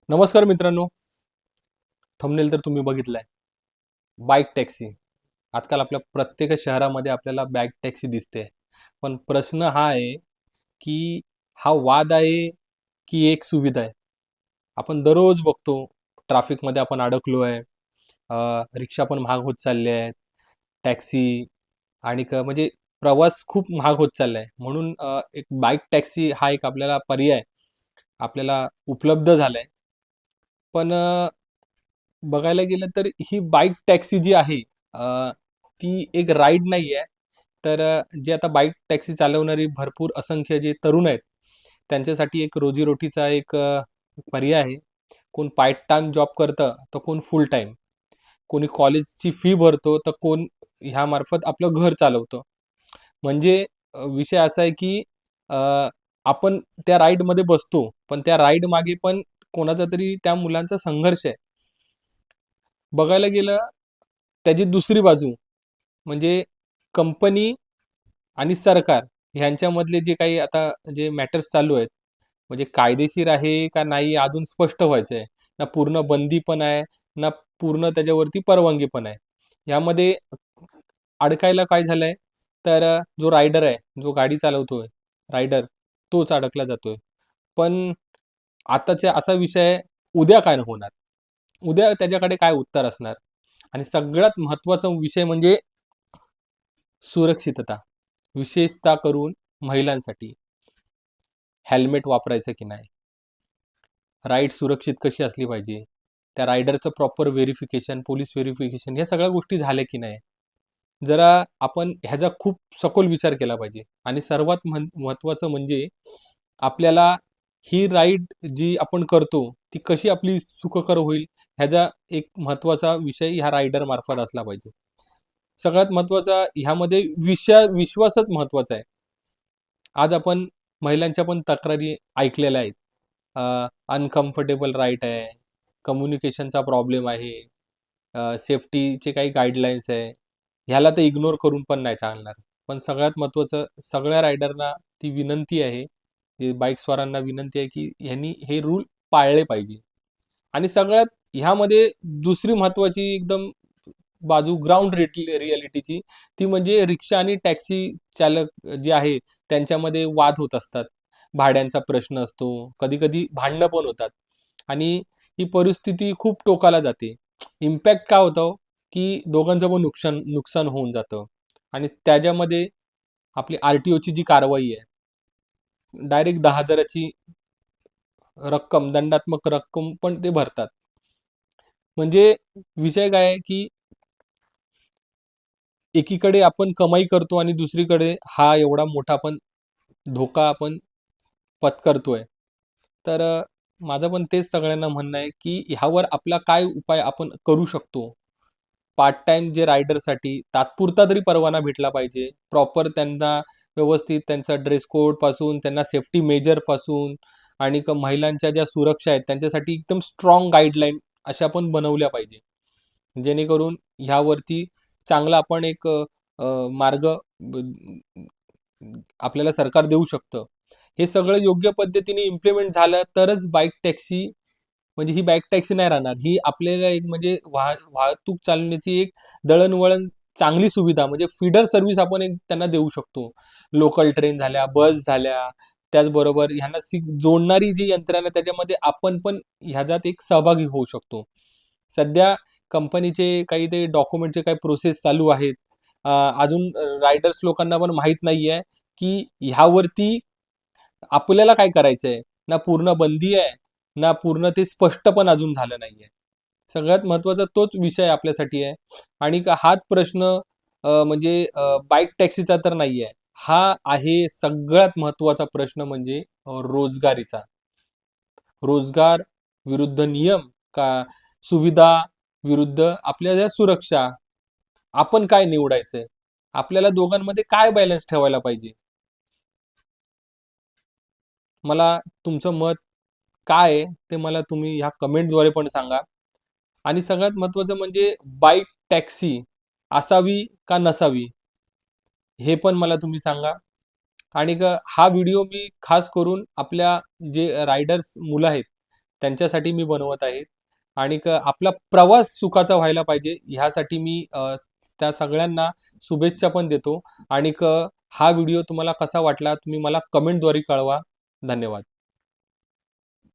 नमस्कार मित्रांनो. थंबनेल तर तुम्ही बघितलाय. Bike taxi. आजकाल आपल्या प्रत्येक शहरामध्ये आपल्याला बाईक टॅक्सी दिसते. पण प्रश्न हा आहे, की हा वाद आहे, की एक सुविधा आहे? आपण दररोज बघतो ट्रॅफिकमध्ये आपण अडकलो आहे. रिक्षा पण महाग होत चालल्या आहेत. टॅक्सी आणि म्हणजे प्रवास खूप महाग होत चाललाय. म्हणून एक बाईक टॅक्सी हा एक आपल्याला पर्याय आपल्याला उपलब्ध झालाय. पण बघायला गेलं तर ही बाईक टॅक्सी जी आहे ती एक राईड नाही आहे. तर जे आता बाईक टॅक्सी चालवणारी भरपूर असंख्य जे तरुण आहेत, त्यांच्यासाठी एक रोजीरोटीचा एक पर्याय आहे. कोण पार्ट टाईम जॉब करतं, तर कोण फुल टाईम. कोणी कॉलेजची फी भरतो, तर कोण ह्यामार्फत आपलं घर चालवतं. म्हणजे विषय असा आहे की अ, आपण त्या राईडमध्ये बसतो, पण त्या राईड मागे पण कोणाचा तरी त्या मुलांचा संघर्ष आहे. बघायला गेलं त्याची दुसरी बाजू म्हणजे कंपनी आणि सरकार ह्यांच्यामधले जे काही आता जे मॅटर्स चालू आहेत, म्हणजे कायदेशीर आहे का नाही अजून स्पष्ट व्हायचं आहे. ना पूर्ण बंदी पण आहे, ना पूर्ण त्याच्यावरती परवानगी पण आहे. यामध्ये अडकायला काय झालंय, तर जो रायडर आहे, जो गाडी चालवतोय, रायडर तोच अडकला जातोय. पण आताचा असा विषय आहे, उद्या काय होणार? उद्या त्याच्याकडे काय उत्तर असणार? आणि सगळ्यात महत्त्वाचा विषय म्हणजे सुरक्षितता. विशेषतः करून महिलांसाठी. हेल्मेट वापरायचं की नाही? राईड सुरक्षित कशी असली पाहिजे? त्या रायडरचं प्रॉपर व्हेरिफिकेशन, पोलीस व्हेरिफिकेशन या सगळ्या गोष्टी झाल्या की नाही? जरा आपण ह्याचा खूप सखोल विचार केला पाहिजे. आणि सर्वात महत्त्वाचं म्हणजे आपल्याला ही राईड जी आपण करतो, ती कशी आपली सुखकर होईल ह्याचा एक महत्त्वाचा विषय ह्या रायडरमार्फत असला पाहिजे. सगळ्यात महत्त्वाचा ह्यामध्ये विश्वासच महत्त्वाचा आहे. आज आपण महिलांच्या पण तक्रारी ऐकलेल्या आहेत. अनकम्फर्टेबल राईड आहे, कम्युनिकेशनचा प्रॉब्लेम आहे, सेफ्टीचे काही गाईडलाईन्स आहे. ह्याला तर इग्नोर करून पण नाही चालणार. पण सगळ्यात महत्त्वाचं सगळ्या रायडरना ती विनंती आहे, जे बाईकस्वारांना विनंती आहे, की ह्यांनी हे रूल पाळले पाहिजे. आणि सगळ्यात ह्यामध्ये दुसरी महत्त्वाची एकदम बाजू ग्राउंड रिॲलिटीची, ती म्हणजे रिक्षा आणि टॅक्सी चालक जे आहे, त्यांच्यामध्ये वाद होत असतात. भाड्यांचा प्रश्न असतो, कधी-कधी भांडणं पण होतात आणि ही परिस्थिती खूप टोकाला जाते. इम्पॅक्ट काय होतं, की दोघांचं पण नुकसान नुकसान होऊन जातं आणि त्याच्यामध्ये आपली आर-टी-ओची जी कारवाई आहे, डायरेक्ट 10,000ची रक्कम, दंडात्मक रक्कम पण ते भरतात. म्हणजे विषय काय आहे, की एकीकडे आपण कमाई करतो आणि दुसरीकडे हा एवढा मोठा आपण धोका आपण पत्करतोय. तर माझं पण तेच सगळ्यांना म्हणणं आहे, की ह्यावर आपला काय उपाय आपण करू शकतो? पार्ट टाईम जे रायडरसाठी तात्पुरता तरी परवाना भेटला पाहिजे. प्रॉपर त्यांना व्यवस्थित त्यांचा ड्रेस कोडपासून, त्यांना सेफ्टी मेजरपासून आणि महिलांच्या ज्या सुरक्षा आहेत, त्यांच्यासाठी एकदम स्ट्राँग गाईडलाईन अशा पण बनवल्या पाहिजे. जेणेकरून ह्यावरती चांगला आपण एक मार्ग ब आपल्याला सरकार देऊ शकतं. हे सगळं योग्य पद्धतीने इम्प्लिमेंट झालं तरच बाईक टॅक्सी म्हणजे ही बाईक टॅक्सी नाही राहणार. ही आपल्याला एक म्हणजे वाहतूक चालवण्याची एक दळणवळण चांगली सुविधा म्हणजे फीडर सर्व्हिस आपण एक त्यांना देऊ शकतो. लोकल ट्रेन झाल्या, बस झाल्या, त्याचबरोबर ह्यांना जोडणारी जी यंत्रणा त्याच्यामध्ये आपण पण ह्याच्यात एक सहभागी होऊ शकतो. सध्या कंपनीचे काही ते डॉक्युमेंटचे काही प्रोसेस चालू आहेत. अजून रायडर्स लोकांना पण माहीत नाहीये, की ह्यावरती आपल्याला काय करायचंय? ना पूर्ण बंदी आहे, ना पूर्ण ते स्पष्ट पण अजून झालं नाहीये. सगळ्यात महत्त्वाचा तोच विषय आपल्यासाठी आहे आणि हाच प्रश्न म्हणजे बाईक टॅक्सीचा तर नाहीये. हा आहे सगळ्यात महत्त्वाचा प्रश्न म्हणजे रोजगारीचा. रोजगार विरुद्ध नियम का सुविधा विरुद्ध आपल्या ज्या सुरक्षा. आपण काय निवडायचंय? आपल्याला दोघांमध्ये काय बॅलन्स ठेवायला पाहिजे? मला तुमचं मत काय आहे, ते मला तुम्ही ह्या कमेंटद्वारे पण सांगा. आणि सगळ्यात महत्त्वाचं म्हणजे बाईक टॅक्सी असावी का नसावी? हे पण मला तुम्ही सांगा. आणि हा व्हिडिओ मी खास करून आपल्या जे रायडर्स मुलं आहेत, त्यांच्यासाठी मी बनवत आहे. आणि आपला प्रवास सुखाचा व्हायला पाहिजे ह्यासाठी मी त्या सगळ्यांना शुभेच्छा पण देतो. आणि हा व्हिडिओ तुम्हाला कसा वाटला तुम्ही मला कमेंटद्वारे कळवा. धन्यवाद.